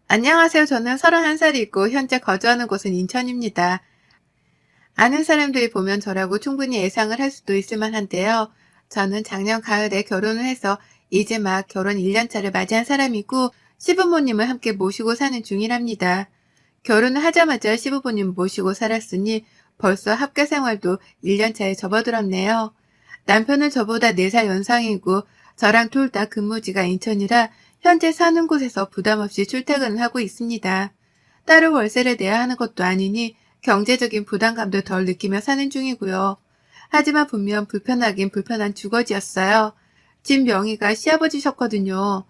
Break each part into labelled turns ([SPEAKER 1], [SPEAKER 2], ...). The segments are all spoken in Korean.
[SPEAKER 1] 안녕하세요. 저는 31살이고 현재 거주하는 곳은 인천입니다. 아는 사람들이 보면 저라고 충분히 예상을 할 수도 있을 만한데요. 저는 작년 가을에 결혼을 해서 이제 막 결혼 1년 차를 맞이한 사람이고 시부모님을 함께 모시고 사는 중이랍니다. 결혼을 하자마자 시부모님 모시고 살았으니 벌써 합가 생활도 1년 차에 접어들었네요. 남편은 저보다 4살 연상이고 저랑 둘 다 근무지가 인천이라 현재 사는 곳에서 부담 없이 출퇴근을 하고 있습니다. 따로 월세를 내야 하는 것도 아니니 경제적인 부담감도 덜 느끼며 사는 중이고요. 하지만 분명 불편하긴 불편한 주거지였어요. 집 명의가 시아버지셨거든요.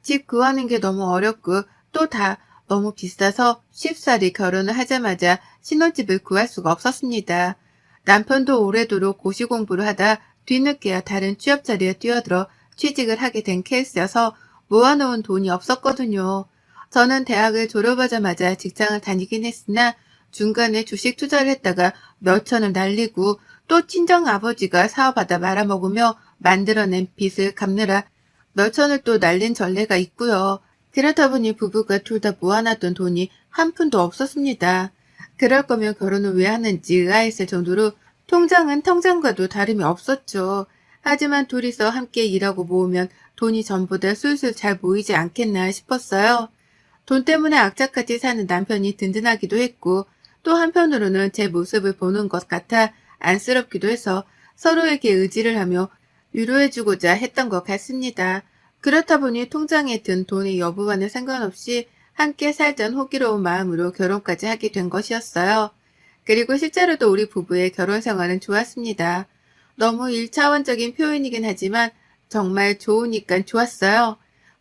[SPEAKER 1] 집 구하는 게 너무 어렵고 또 다 너무 비싸서 쉽사리 결혼을 하자마자 신혼집을 구할 수가 없었습니다. 남편도 오래도록 고시 공부를 하다 뒤늦게야 다른 취업 자리에 뛰어들어 취직을 하게 된 케이스여서 모아놓은 돈이 없었거든요. 저는 대학을 졸업하자마자 직장을 다니긴 했으나 중간에 주식 투자를 했다가 몇 천을 날리고 또 친정 아버지가 사업하다 말아먹으며 만들어낸 빚을 갚느라 몇 천을 또 날린 전례가 있고요. 그렇다 보니 부부가 둘 다 모아놨던 돈이 한 푼도 없었습니다. 그럴 거면 결혼을 왜 하는지 의아했을 정도로 통장은 통장과도 다름이 없었죠. 하지만 둘이서 함께 일하고 모으면 돈이 전보다 술술 잘 모이지 않겠나 싶었어요. 돈 때문에 악착같이 사는 남편이 든든하기도 했고 또 한편으로는 제 모습을 보는 것 같아 안쓰럽기도 해서 서로에게 의지를 하며 위로해주고자 했던 것 같습니다. 그렇다 보니 통장에 든 돈의 여부와는 상관없이 함께 살던 호기로운 마음으로 결혼까지 하게 된 것이었어요. 그리고 실제로도 우리 부부의 결혼 생활은 좋았습니다. 너무 일차원적인 표현이긴 하지만 정말 좋으니까 좋았어요.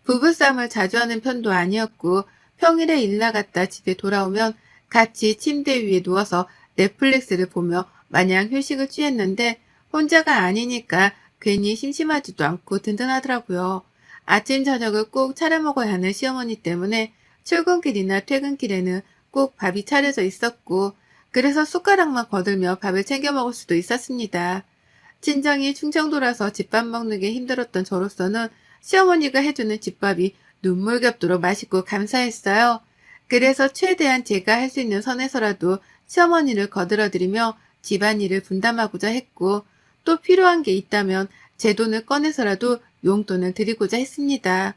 [SPEAKER 1] 부부싸움을 자주 하는 편도 아니었고 평일에 일 나갔다 집에 돌아오면 같이 침대 위에 누워서 넷플릭스를 보며 마냥 휴식을 취했는데 혼자가 아니니까 괜히 심심하지도 않고 든든하더라고요. 아침 저녁을 꼭 차려 먹어야 하는 시어머니 때문에 출근길이나 퇴근길에는 꼭 밥이 차려져 있었고 그래서 숟가락만 거들며 밥을 챙겨 먹을 수도 있었습니다. 친정이 충청도라서 집밥 먹는 게 힘들었던 저로서는 시어머니가 해주는 집밥이 눈물겹도록 맛있고 감사했어요. 그래서 최대한 제가 할 수 있는 선에서라도 시어머니를 거들어드리며 집안일을 분담하고자 했고 또 필요한 게 있다면 제 돈을 꺼내서라도 용돈을 드리고자 했습니다.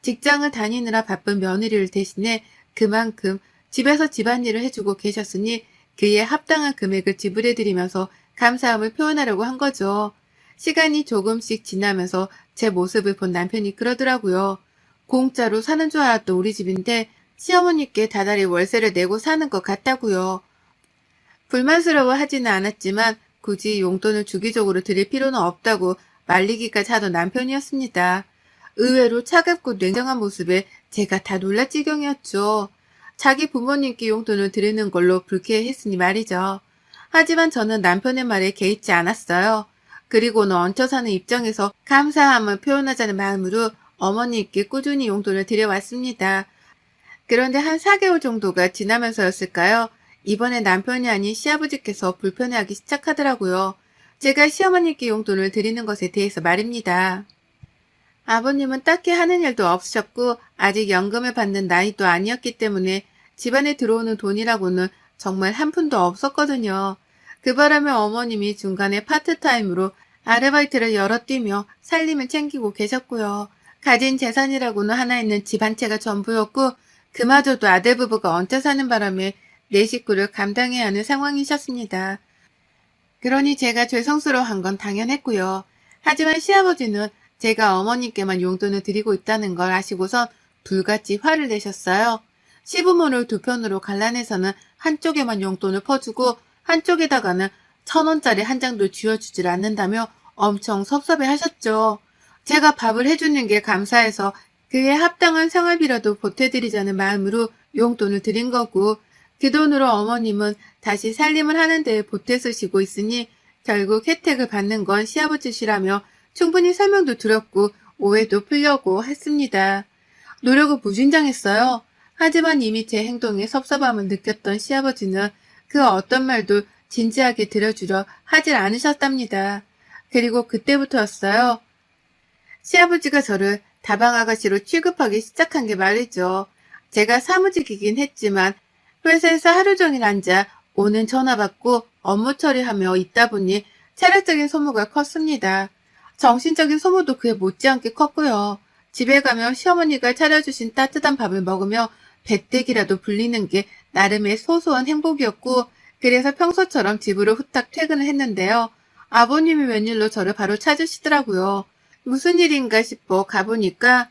[SPEAKER 1] 직장을 다니느라 바쁜 며느리를 대신해 그만큼 집에서 집안일을 해주고 계셨으니 그에 합당한 금액을 지불해드리면서 감사함을 표현하려고 한 거죠. 시간이 조금씩 지나면서 제 모습을 본 남편이 그러더라고요. 공짜로 사는 줄 알았던 우리 집인데 시어머니께 다달이 월세를 내고 사는 것 같다고요. 불만스러워 하지는 않았지만 굳이 용돈을 주기적으로 드릴 필요는 없다고 말리기까지 하던 남편이었습니다. 의외로 차갑고 냉정한 모습에 제가 다 놀랄 지경이었죠. 자기 부모님께 용돈을 드리는 걸로 불쾌했으니 말이죠. 하지만 저는 남편의 말에 개의치 않았어요. 그리고는 얹혀 사는 입장에서 감사함을 표현하자는 마음으로 어머니께 꾸준히 용돈을 드려왔습니다. 그런데 한 4개월 정도가 지나면서였을까요? 이번에 남편이 아닌 시아버지께서 불편해하기 시작하더라고요. 제가 시어머니께 용돈을 드리는 것에 대해서 말입니다. 아버님은 딱히 하는 일도 없으셨고 아직 연금을 받는 나이도 아니었기 때문에 집안에 들어오는 돈이라고는 정말 한 푼도 없었거든요. 그 바람에 어머님이 중간에 파트타임으로 아르바이트를 여러 뛰며 살림을 챙기고 계셨고요. 가진 재산이라고는 하나 있는 집 한 채가 전부였고 그마저도 아들 부부가 얹혀 사는 바람에 네 식구를 감당해야 하는 상황이셨습니다. 그러니 제가 죄송스러워한 건 당연했고요. 하지만 시아버지는 제가 어머님께만 용돈을 드리고 있다는 걸 아시고선 불같이 화를 내셨어요. 시부모를 두 편으로 갈라내서는 한쪽에만 용돈을 퍼주고 한쪽에다가는 1,000원짜리 한 장도 쥐어주질 않는다며 엄청 섭섭해 하셨죠. 제가 밥을 해주는 게 감사해서 그에 합당한 생활비라도 보태드리자는 마음으로 용돈을 드린 거고 그 돈으로 어머님은 다시 살림을 하는 데 보태 쓰시고 있으니 결국 혜택을 받는 건 시아버지시라며 충분히 설명도 드렸고 오해도 풀려고 했습니다. 노력은 무진장했어요. 하지만 이미 제 행동에 섭섭함을 느꼈던 시아버지는 그 어떤 말도 진지하게 들어주려 하질 않으셨답니다. 그리고 그때부터였어요. 시아버지가 저를 다방 아가씨로 취급하기 시작한 게 말이죠. 제가 사무직이긴 했지만 회사에서 하루 종일 앉아 오는 전화 받고 업무 처리하며 있다 보니 체력적인 소모가 컸습니다. 정신적인 소모도 그에 못지않게 컸고요. 집에 가면 시어머니가 차려주신 따뜻한 밥을 먹으며 배때기라도 불리는 게 나름의 소소한 행복이었고, 그래서 평소처럼 집으로 후딱 퇴근을 했는데요. 아버님이 웬일로 저를 바로 찾으시더라고요. 무슨 일인가 싶어 가보니까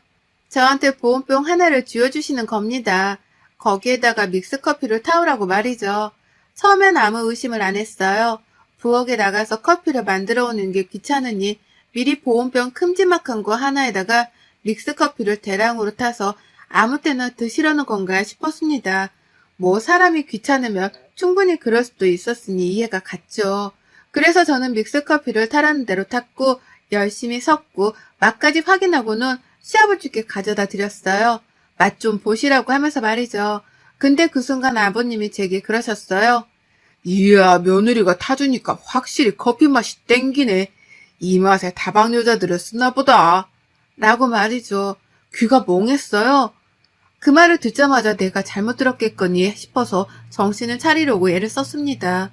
[SPEAKER 1] 저한테 보온병 하나를 쥐어주시는 겁니다. 거기에다가 믹스커피를 타오라고 말이죠. 처음엔 아무 의심을 안 했어요. 부엌에 나가서 커피를 만들어 오는 게 귀찮으니 미리 보온병 큼지막한 거 하나에다가 믹스커피를 대량으로 타서 아무 때나 드시려는 건가 싶었습니다. 뭐 사람이 귀찮으면 충분히 그럴 수도 있었으니 이해가 갔죠. 그래서 저는 믹스커피를 타라는 대로 탔고 열심히 섞고 맛까지 확인하고는 시아버지께 가져다 드렸어요. 맛 좀 보시라고 하면서 말이죠. 근데 그 순간 아버님이 제게 그러셨어요. 이야, 며느리가 타주니까 확실히 커피 맛이 땡기네. 이 맛에 다방 여자들을 쓰나 보다. 라고 말이죠. 귀가 멍했어요. 그 말을 듣자마자 내가 잘못 들었겠거니 싶어서 정신을 차리려고 애를 썼습니다.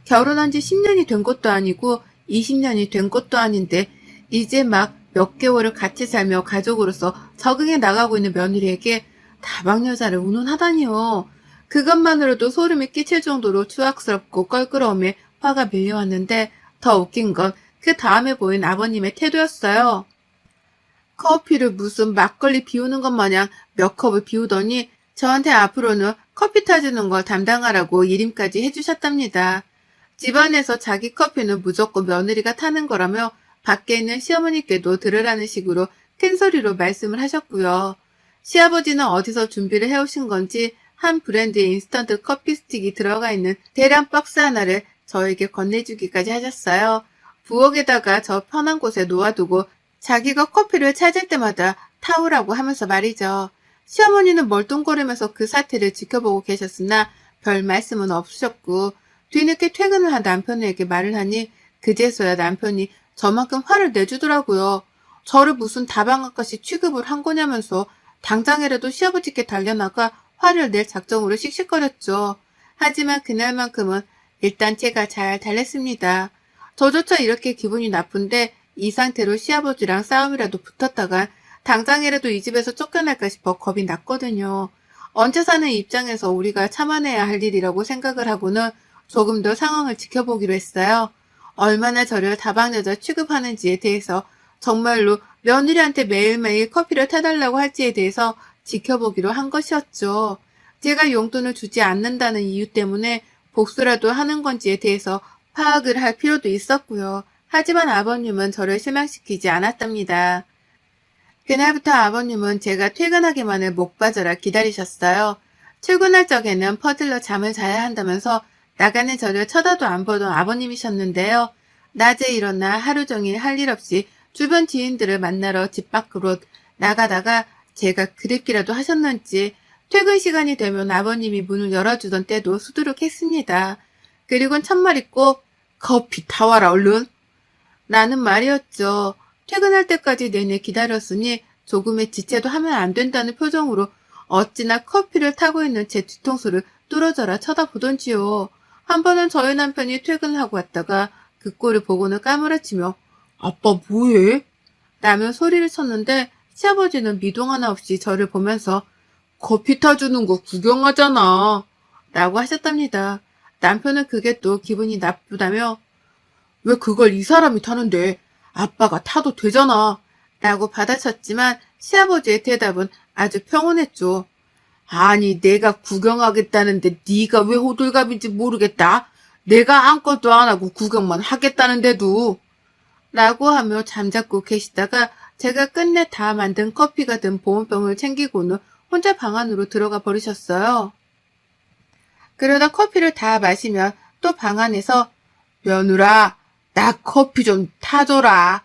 [SPEAKER 1] 결혼한 지 10년이 된 것도 아니고 20년이 된 것도 아닌데 이제 막 몇 개월을 같이 살며 가족으로서 적응해 나가고 있는 며느리에게 다방 여자를 운운하다니요. 그것만으로도 소름이 끼칠 정도로 추악스럽고 껄끄러움에 화가 밀려왔는데 더 웃긴 건 그 다음에 보인 아버님의 태도였어요. 커피를 무슨 막걸리 비우는 것 마냥 몇 컵을 비우더니 저한테 앞으로는 커피 타주는 걸 담당하라고 일임까지 해주셨답니다. 집안에서 자기 커피는 무조건 며느리가 타는 거라며 밖에 있는 시어머니께도 들으라는 식으로 큰 소리로 말씀을 하셨고요. 시아버지는 어디서 준비를 해오신 건지 한 브랜드의 인스턴트 커피 스틱이 들어가 있는 대량 박스 하나를 저에게 건네주기까지 하셨어요. 부엌에다가 저 편한 곳에 놓아두고 자기가 커피를 찾을 때마다 타오라고 하면서 말이죠. 시어머니는 멀뚱거리면서 그 사태를 지켜보고 계셨으나 별 말씀은 없으셨고 뒤늦게 퇴근을 한 남편에게 말을 하니 그제서야 남편이 저만큼 화를 내주더라고요. 저를 무슨 다방 아가씨 취급을 한 거냐면서 당장이라도 시아버지께 달려나가 화를 낼 작정으로 씩씩거렸죠. 하지만 그날만큼은 일단 제가 잘 달랬습니다. 저조차 이렇게 기분이 나쁜데 이 상태로 시아버지랑 싸움이라도 붙었다간 당장이라도 이 집에서 쫓겨날까 싶어 겁이 났거든요. 얹혀 사는 입장에서 우리가 참아내야 할 일이라고 생각을 하고는 조금 더 상황을 지켜보기로 했어요. 얼마나 저를 다방 여자 취급하는지에 대해서 정말로 며느리한테 매일매일 커피를 타달라고 할지에 대해서 지켜보기로 한 것이었죠. 제가 용돈을 주지 않는다는 이유 때문에 복수라도 하는 건지에 대해서 파악을 할 필요도 있었고요. 하지만 아버님은 저를 실망시키지 않았답니다. 그날부터 아버님은 제가 퇴근하기만을 목 빠져라 기다리셨어요. 출근할 적에는 퍼질러 잠을 자야 한다면서 나가는 저를 쳐다도 안 보던 아버님이셨는데요. 낮에 일어나 하루 종일 할 일 없이 주변 지인들을 만나러 집 밖으로 나가다가 제가 그립기라도 하셨는지 퇴근 시간이 되면 아버님이 문을 열어주던 때도 수두룩했습니다. 그리곤 첫말이 꼭 커피 타와라 얼른 라는 말이었죠. 퇴근할 때까지 내내 기다렸으니 조금의 지체도 하면 안 된다는 표정으로 어찌나 커피를 타고 있는 제 뒤통수를 뚫어져라 쳐다보던지요. 한 번은 저희 남편이 퇴근하고 왔다가 그 꼴을 보고는 까무러치며 아빠 뭐해? 라며 소리를 쳤는데 시아버지는 미동 하나 없이 저를 보면서 커피 타주는 거 구경하잖아 라고 하셨답니다. 남편은 그게 또 기분이 나쁘다며 왜 그걸 이 사람이 타는데 아빠가 타도 되잖아 라고 받아쳤지만 시아버지의 대답은 아주 평온했죠. 아니 내가 구경하겠다는데 네가 왜 호들갑인지 모르겠다. 내가 아무것도 안 하고 구경만 하겠다는데도 라고 하며 잠자고 계시다가 제가 끝내 다 만든 커피가 든 보온병을 챙기고는 혼자 방 안으로 들어가 버리셨어요. 그러다 커피를 다 마시면 또 방 안에서 며느라 나 커피 좀 타줘라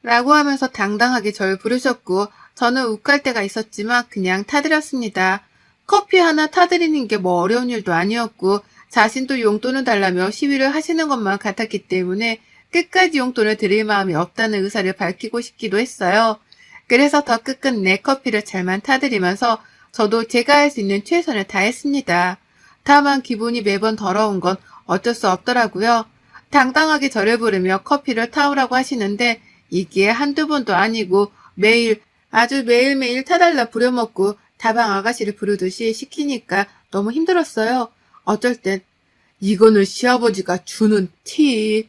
[SPEAKER 1] 라고 하면서 당당하게 절 부르셨고 저는 욱할 때가 있었지만 그냥 타드렸습니다. 커피 하나 타드리는 게 뭐 어려운 일도 아니었고 자신도 용돈을 달라며 시위를 하시는 것만 같았기 때문에 끝까지 용돈을 드릴 마음이 없다는 의사를 밝히고 싶기도 했어요. 그래서 더 끝끝내 커피를 잘만 타드리면서 저도 제가 할 수 있는 최선을 다했습니다. 다만 기분이 매번 더러운 건 어쩔 수 없더라고요. 당당하게 저를 부르며 커피를 타오라고 하시는데 이게 한두 번도 아니고 매일 아주 매일매일 타달라 부려먹고 다방 아가씨를 부르듯이 시키니까 너무 힘들었어요. 어쩔 땐 이거는 시아버지가 주는 팁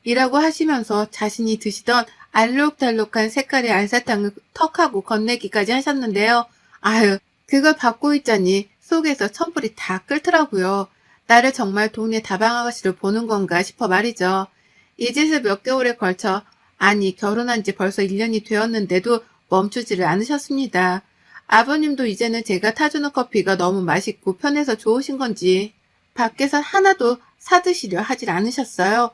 [SPEAKER 1] 이라고 하시면서 자신이 드시던 알록달록한 색깔의 알사탕을 턱하고 건네기까지 하셨는데요. 아유, 그걸 받고 있자니 속에서 천불이 다 끓더라고요. 나를 정말 동네 다방 아가씨로 보는 건가 싶어 말이죠. 이 짓을 몇 개월에 걸쳐, 아니 결혼한 지 벌써 1년이 되었는데도 멈추지를 않으셨습니다. 아버님도 이제는 제가 타주는 커피가 너무 맛있고 편해서 좋으신 건지 밖에서 하나도 사드시려 하질 않으셨어요.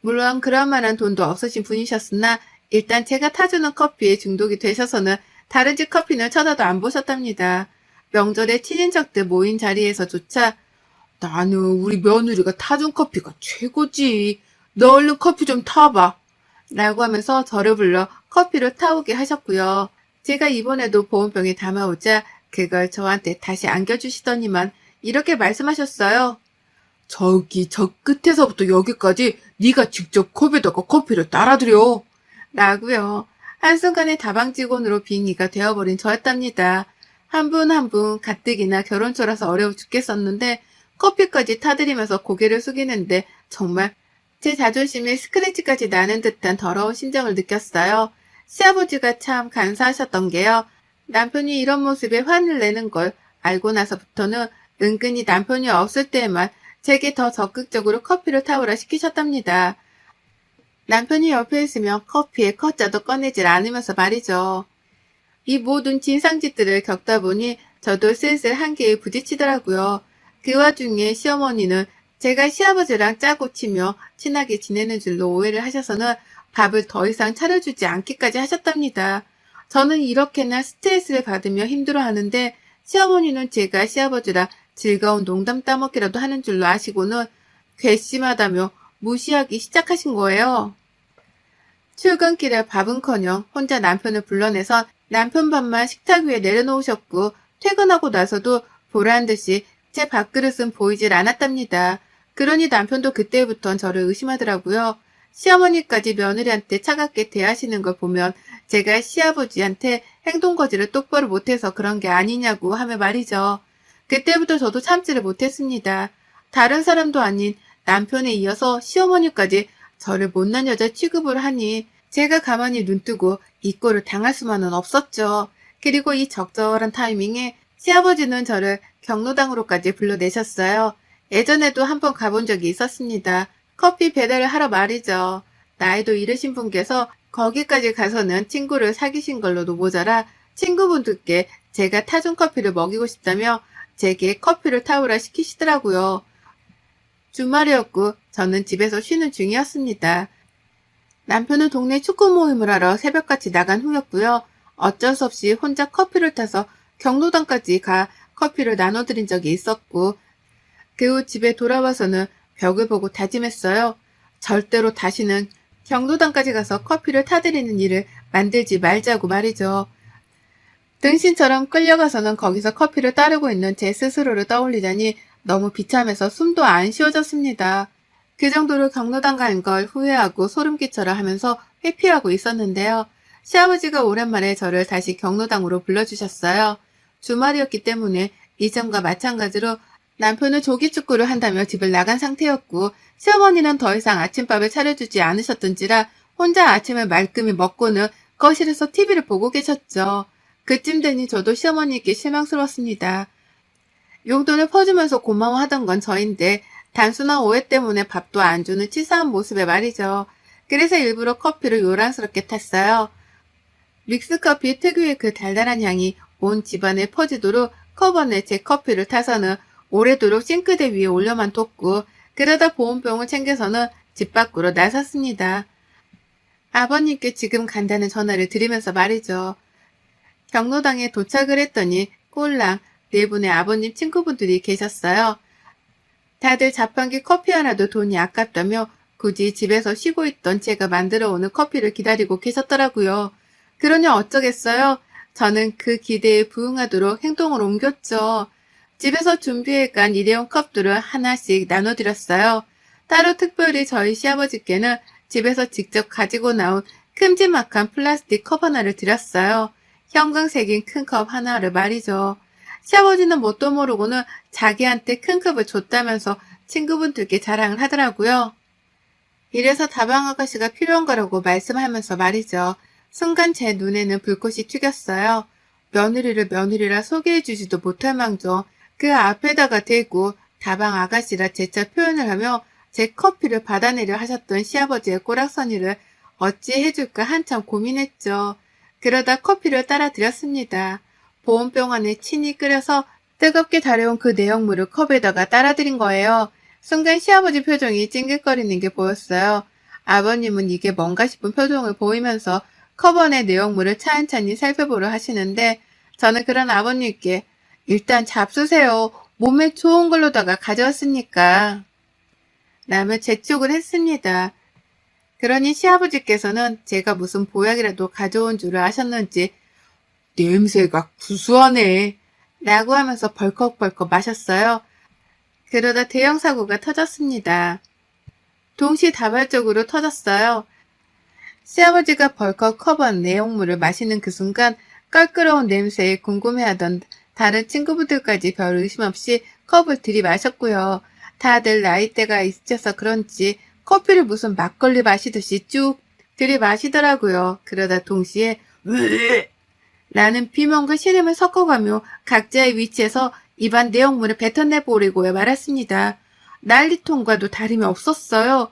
[SPEAKER 1] 물론 그럴 만한 돈도 없으신 분이셨으나 일단 제가 타주는 커피에 중독이 되셔서는 다른 집 커피는 쳐다도 안 보셨답니다. 명절에 친인척들 모인 자리에서조차 나는 우리 며느리가 타준 커피가 최고지. 너 얼른 커피 좀 타봐. 라고 하면서 저를 불러 커피를 타오게 하셨고요. 제가 이번에도 보온병에 담아오자 그걸 저한테 다시 안겨주시더니만 이렇게 말씀하셨어요. 저기 저 끝에서부터 여기까지 네가 직접 컵에다가 커피를 따라드려. 라고요. 한순간에 다방 직원으로 빙의가 되어버린 저였답니다. 한 분 한 분 가뜩이나 결혼초라서 어려워 죽겠었는데 커피까지 타드리면서 고개를 숙이는데 정말 제 자존심에 스크래치까지 나는 듯한 더러운 심정을 느꼈어요. 시아버지가 참 간사하셨던 게요. 남편이 이런 모습에 화를 내는 걸 알고 나서부터는 은근히 남편이 없을 때에만 제게 더 적극적으로 커피를 타오라 시키셨답니다. 남편이 옆에 있으면 커피에 컷자도 꺼내질 않으면서 말이죠. 이 모든 진상짓들을 겪다 보니 저도 슬슬 한계에 부딪히더라고요. 그 와중에 시어머니는 제가 시아버지랑 짜고 치며 친하게 지내는 줄로 오해를 하셔서는 밥을 더 이상 차려주지 않기까지 하셨답니다. 저는 이렇게나 스트레스를 받으며 힘들어하는데 시어머니는 제가 시아버지랑 즐거운 농담 따먹기라도 하는 줄로 아시고는 괘씸하다며 무시하기 시작하신 거예요. 출근길에 밥은커녕 혼자 남편을 불러내서 남편 밥만 식탁 위에 내려놓으셨고 퇴근하고 나서도 보란듯이 제 밥그릇은 보이질 않았답니다. 그러니 남편도 그때부턴 저를 의심하더라고요. 시어머니까지 며느리한테 차갑게 대하시는 걸 보면 제가 시아버지한테 행동거지를 똑바로 못해서 그런 게 아니냐고 하며 말이죠. 그때부터 저도 참지를 못했습니다. 다른 사람도 아닌 남편에 이어서 시어머니까지 저를 못난 여자 취급을 하니 제가 가만히 눈뜨고 이 꼴을 당할 수만은 없었죠. 그리고 이 적절한 타이밍에 시아버지는 저를 경로당으로까지 불러내셨어요. 예전에도 한번 가본 적이 있었습니다. 커피 배달을 하러 말이죠. 나이도 이르신 분께서 거기까지 가서는 친구를 사귀신 걸로도 모자라 친구분들께 제가 타준 커피를 먹이고 싶다며 제게 커피를 타오라 시키시더라고요. 주말이었고 저는 집에서 쉬는 중이었습니다. 남편은 동네 축구 모임을 하러 새벽같이 나간 후였고요. 어쩔 수 없이 혼자 커피를 타서 경로당까지 가 커피를 나눠드린 적이 있었고 그 후 집에 돌아와서는 벽을 보고 다짐했어요. 절대로 다시는 경로당까지 가서 커피를 타드리는 일을 만들지 말자고 말이죠. 등신처럼 끌려가서는 거기서 커피를 따르고 있는 제 스스로를 떠올리자니 너무 비참해서 숨도 안 쉬어졌습니다. 그 정도로 경로당 간 걸 후회하고 소름 끼쳐라 하면서 회피하고 있었는데요. 시아버지가 오랜만에 저를 다시 경로당으로 불러주셨어요. 주말이었기 때문에 이전과 마찬가지로 남편은 조기축구를 한다며 집을 나간 상태였고 시어머니는 더 이상 아침밥을 차려주지 않으셨던지라 혼자 아침을 말끔히 먹고는 거실에서 TV를 보고 계셨죠. 그쯤 되니 저도 시어머니께 실망스러웠습니다. 용돈을 퍼주면서 고마워하던 건 저인데 단순한 오해 때문에 밥도 안 주는 치사한 모습에 말이죠. 그래서 일부러 커피를 요란스럽게 탔어요. 믹스커피 특유의 그 달달한 향이 온 집안에 퍼지도록 컵안에 제 커피를 타서는 오래도록 싱크대 위에 올려만 뒀고 그러다 보온병을 챙겨서는 집 밖으로 나섰습니다. 아버님께 지금 간다는 전화를 드리면서 말이죠. 경로당에 도착을 했더니 꼴랑 네 분의 아버님 친구분들이 계셨어요. 다들 자판기 커피 하나도 돈이 아깝다며 굳이 집에서 쉬고 있던 제가 만들어 오는 커피를 기다리고 계셨더라고요. 그러니 어쩌겠어요. 저는 그 기대에 부응하도록 행동을 옮겼죠. 집에서 준비해간 일회용 컵들을 하나씩 나눠드렸어요. 따로 특별히 저희 시아버지께는 집에서 직접 가지고 나온 큼지막한 플라스틱 컵 하나를 드렸어요. 형광 색인 큰 컵 하나를 말이죠. 시아버지는 뭣도 모르고는 자기한테 큰 컵을 줬다면서 친구분들께 자랑을 하더라고요. 이래서 다방 아가씨가 필요한 거라고 말씀하면서 말이죠. 순간 제 눈에는 불꽃이 튀겼어요. 며느리를 며느리라 소개해주지도 못할 망정 그 앞에다가 대고 다방 아가씨라 재차 표현을 하며 제 커피를 받아내려 하셨던 시아버지의 꼬락서니를 어찌 해줄까 한참 고민했죠. 그러다 커피를 따라 드렸습니다. 보온병 안에 친히 끓여서 뜨겁게 달여온 그 내용물을 컵에다가 따라드린 거예요. 순간 시아버지 표정이 찡긋거리는 게 보였어요. 아버님은 이게 뭔가 싶은 표정을 보이면서 컵 안의 내용물을 차근차근히 살펴보려 하시는데 저는 그런 아버님께 일단 잡수세요. 몸에 좋은 걸로다가 가져왔으니까. 라며 재촉을 했습니다. 그러니 시아버지께서는 제가 무슨 보약이라도 가져온 줄을 아셨는지 냄새가 구수하네 라고 하면서 벌컥벌컥 마셨어요. 그러다 대형 사고가 터졌습니다. 동시다발적으로 터졌어요. 시아버지가 벌컥 컵은 내용물을 마시는 그 순간 껄끄러운 냄새에 궁금해하던 다른 친구분들까지 별 의심 없이 컵을 들이마셨고요. 다들 나이대가 있으셔서 그런지 커피를 무슨 막걸리 마시듯이 쭉 들이마시더라고요. 그러다 동시에 으 라는 비명과 신음을 섞어가며 각자의 위치에서 입안 내용물을 뱉어내버리고 말았습니다. 난리통과도 다름이 없었어요.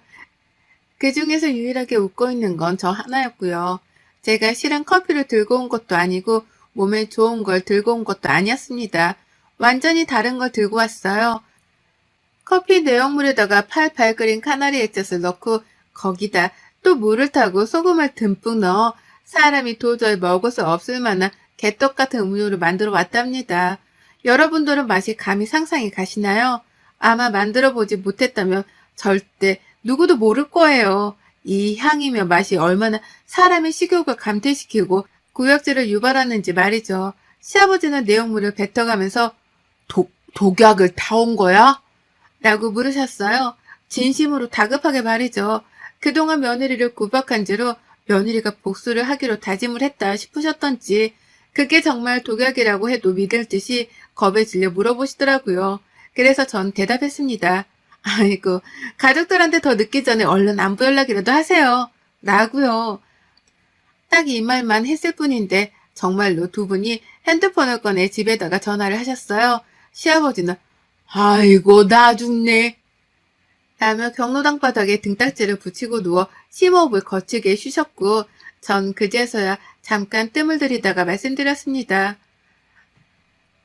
[SPEAKER 1] 그 중에서 유일하게 웃고 있는 건 저 하나였고요. 제가 실은 커피를 들고 온 것도 아니고 몸에 좋은 걸 들고 온 것도 아니었습니다. 완전히 다른 걸 들고 왔어요. 커피 내용물에다가 팔팔 끓인 카나리 액젓을 넣고 거기다 또 물을 타고 소금을 듬뿍 넣어 사람이 도저히 먹을 수 없을 만한 개떡 같은 음료를 만들어 왔답니다. 여러분들은 맛이 감히 상상이 가시나요? 아마 만들어 보지 못했다면 절대 누구도 모를 거예요. 이 향이며 맛이 얼마나 사람의 식욕을 감퇴시키고 구역질을 유발하는지 말이죠. 시아버지는 내용물을 뱉어가면서 독약을 타온 거야? 라고 물으셨어요. 진심으로 다급하게 말이죠. 그동안 며느리를 구박한 죄로 며느리가 복수를 하기로 다짐을 했다 싶으셨던지 그게 정말 독약이라고 해도 믿을 듯이 겁에 질려 물어보시더라고요. 그래서 전 대답했습니다. 아이고, 가족들한테 더 늦기 전에 얼른 안부 연락이라도 하세요. 라고요. 딱 이 말만 했을 뿐인데 정말로 두 분이 핸드폰을 꺼내 집에다가 전화를 하셨어요. 시아버지는 아이고 나 죽네 라며 경로당 바닥에 등딱지를 붙이고 누워 심호흡을 거치게 쉬셨고 전 그제서야 잠깐 뜸을 들이다가 말씀드렸습니다.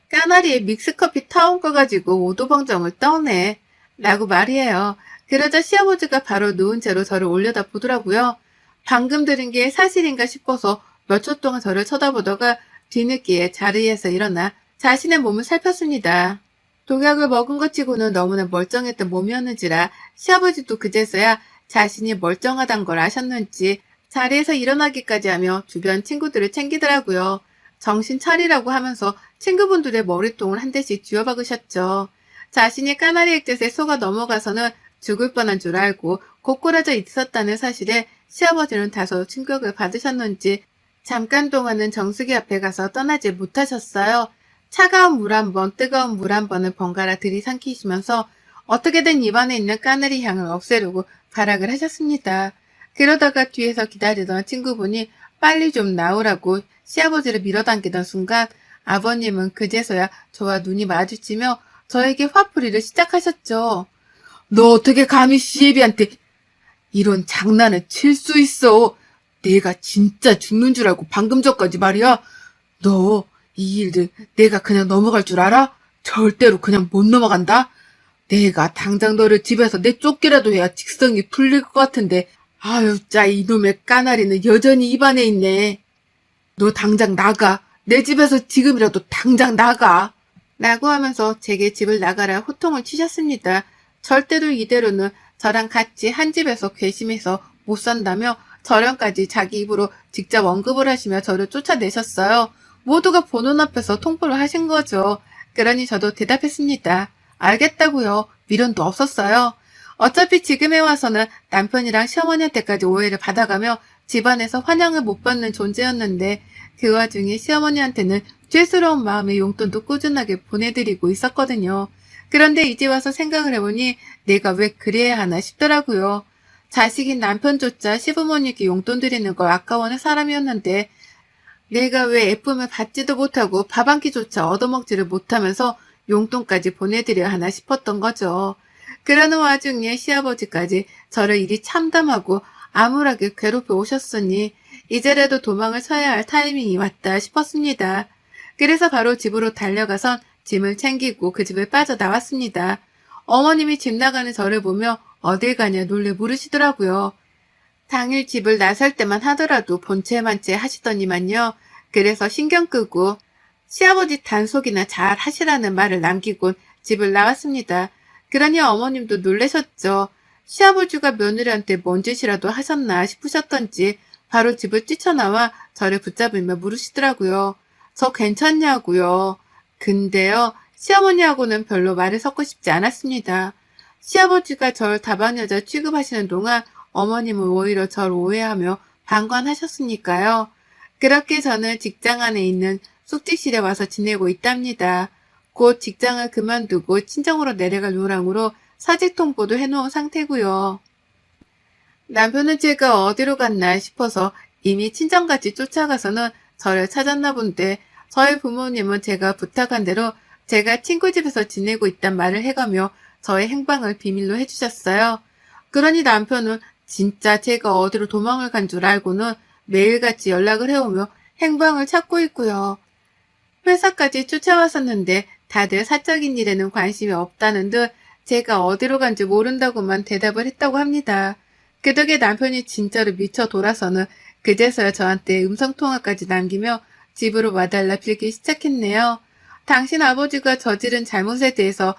[SPEAKER 1] 까나리에 믹스커피 타온 거 가지고 오도방정을 떠네 라고 말이에요. 그러자 시아버지가 바로 누운 채로 저를 올려다 보더라고요. 방금 들은 게 사실인가 싶어서 몇 초 동안 저를 쳐다보다가 뒤늦게 자리에서 일어나 자신의 몸을 살폈습니다. 독약을 먹은 것 치고는 너무나 멀쩡했던 몸이었는지라 시아버지도 그제서야 자신이 멀쩡하단 걸 아셨는지 자리에서 일어나기까지 하며 주변 친구들을 챙기더라고요. 정신 차리라고 하면서 친구분들의 머리통을 한 대씩 쥐어박으셨죠. 자신이 까나리 액젓에 속아 넘어가서는 죽을 뻔한 줄 알고 고꾸라져 있었다는 사실에 시아버지는 다소 충격을 받으셨는지 잠깐 동안은 정수기 앞에 가서 떠나지 못하셨어요. 차가운 물 한 번, 뜨거운 물 한 번을 번갈아 들이삼키시면서 어떻게든 입안에 있는 까나리 향을 없애려고 발악을 하셨습니다. 그러다가 뒤에서 기다리던 친구분이 빨리 좀 나오라고 시아버지를 밀어당기던 순간 아버님은 그제서야 저와 눈이 마주치며 저에게 화풀이를 시작하셨죠. 너 어떻게 감히 시애비한테 이런 장난을 칠 수 있어. 내가 진짜 죽는 줄 알고 방금 전까지 말이야. 너 이 일들 내가 그냥 넘어갈 줄 알아? 절대로 그냥 못 넘어간다. 내가 당장 너를 집에서 내쫓기라도 해야 직성이 풀릴 것 같은데 아유 짜 이놈의 까나리는 여전히 입안에 있네. 너 당장 나가. 내 집에서 지금이라도 당장 나가. 라고 하면서 제게 집을 나가라 호통을 치셨습니다. 절대로 이대로는 저랑 같이 한 집에서 괘씸해서 못 산다며 저령까지 자기 입으로 직접 언급을 하시며 저를 쫓아내셨어요. 모두가 보는 앞에서 통보를 하신 거죠. 그러니 저도 대답했습니다. 알겠다고요. 미련도 없었어요. 어차피 지금에 와서는 남편이랑 시어머니한테까지 오해를 받아가며 집안에서 환영을 못 받는 존재였는데 그 와중에 시어머니한테는 죄스러운 마음의 용돈도 꾸준하게 보내드리고 있었거든요. 그런데 이제 와서 생각을 해보니 내가 왜 그래야 하나 싶더라고요. 자식인 남편조차 시부모님께 용돈 드리는 걸 아까워하는 사람이었는데 내가 왜 예쁨을 받지도 못하고 밥 한 끼조차 얻어먹지를 못하면서 용돈까지 보내드려야 하나 싶었던 거죠. 그러는 와중에 시아버지까지 저를 이리 참담하고 암울하게 괴롭혀 오셨으니 이제라도 도망을 쳐야 할 타이밍이 왔다 싶었습니다. 그래서 바로 집으로 달려가선 짐을 챙기고 그 집을 빠져나왔습니다. 어머님이 집 나가는 저를 보며 어딜 가냐 놀래 물으시더라고요. 당일 집을 나설 때만 하더라도 본체만체 하시더니만요. 그래서 신경 끄고 시아버지 단속이나 잘 하시라는 말을 남기곤 집을 나왔습니다. 그러니 어머님도 놀라셨죠. 시아버지가 며느리한테 뭔 짓이라도 하셨나 싶으셨던지 바로 집을 뛰쳐나와 저를 붙잡으며 물으시더라고요. 저 괜찮냐고요. 근데요, 시어머니하고는 별로 말을 섞고 싶지 않았습니다. 시아버지가 절 다방여자 취급하시는 동안 어머님은 오히려 절 오해하며 방관하셨으니까요. 그렇게 저는 직장 안에 있는 숙직실에 와서 지내고 있답니다. 곧 직장을 그만두고 친정으로 내려갈 요량으로 사직 통보도 해놓은 상태고요. 남편은 제가 어디로 갔나 싶어서 이미 친정같이 쫓아가서는 저를 찾았나 본데 저희 부모님은 제가 부탁한 대로 제가 친구 집에서 지내고 있단 말을 해가며 저의 행방을 비밀로 해주셨어요. 그러니 남편은 진짜 제가 어디로 도망을 간 줄 알고는 매일같이 연락을 해오며 행방을 찾고 있고요. 회사까지 쫓아왔었는데 다들 사적인 일에는 관심이 없다는 듯 제가 어디로 간지 모른다고만 대답을 했다고 합니다. 그 덕에 남편이 진짜로 미쳐 돌아서는 그제서야 저한테 음성통화까지 남기며 집으로 와달라 빌기 시작했네요. 당신 아버지가 저지른 잘못에 대해서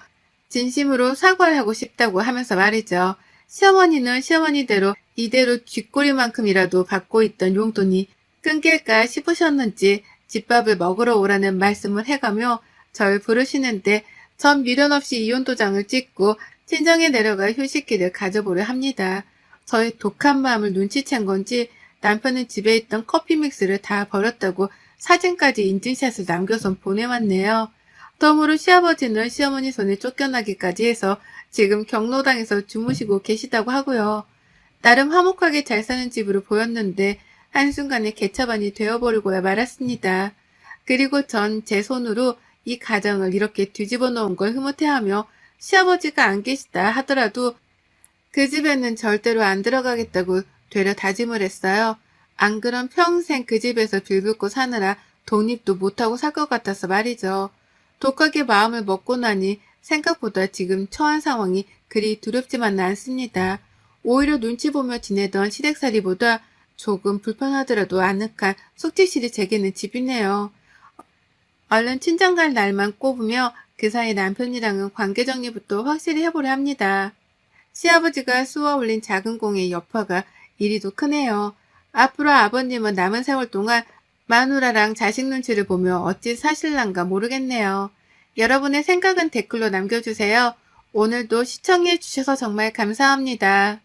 [SPEAKER 1] 진심으로 사과를 하고 싶다고 하면서 말이죠. 시어머니는 시어머니대로 이대로 쥐꼬리만큼이라도 받고 있던 용돈이 끊길까 싶으셨는지 집밥을 먹으러 오라는 말씀을 해가며 절 부르시는데 전 미련 없이 이혼도장을 찍고 친정에 내려가 휴식기를 가져보려 합니다. 저의 독한 마음을 눈치챈 건지 남편은 집에 있던 커피 믹스를 다 버렸다고 사진까지 인증샷을 남겨서 보내왔네요. 덤으로 시아버지는 시어머니 손에 쫓겨나기까지 해서 지금 경로당에서 주무시고 계시다고 하고요. 나름 화목하게 잘 사는 집으로 보였는데 한순간에 개차반이 되어버리고야 말았습니다. 그리고 전 제 손으로 이 가정을 이렇게 뒤집어 놓은 걸 흐뭇해하며 시아버지가 안 계시다 하더라도 그 집에는 절대로 안 들어가겠다고 되려 다짐을 했어요. 안 그럼 평생 그 집에서 빌붙고 사느라 독립도 못하고 살 것 같아서 말이죠. 독하게 마음을 먹고 나니 생각보다 지금 처한 상황이 그리 두렵지만은 않습니다. 오히려 눈치 보며 지내던 시댁살이보다 조금 불편하더라도 아늑한 숙직실이 제게는 집이네요. 얼른 친정 갈 날만 꼽으며 그 사이 남편이랑은 관계 정리부터 확실히 해보려 합니다. 시아버지가 쑤어 올린 작은 공의 여파가 이리도 크네요. 앞으로 아버님은 남은 세월 동안 마누라랑 자식 눈치를 보며 어찌 사실란가 모르겠네요. 여러분의 생각은 댓글로 남겨주세요. 오늘도 시청해 주셔서 정말 감사합니다.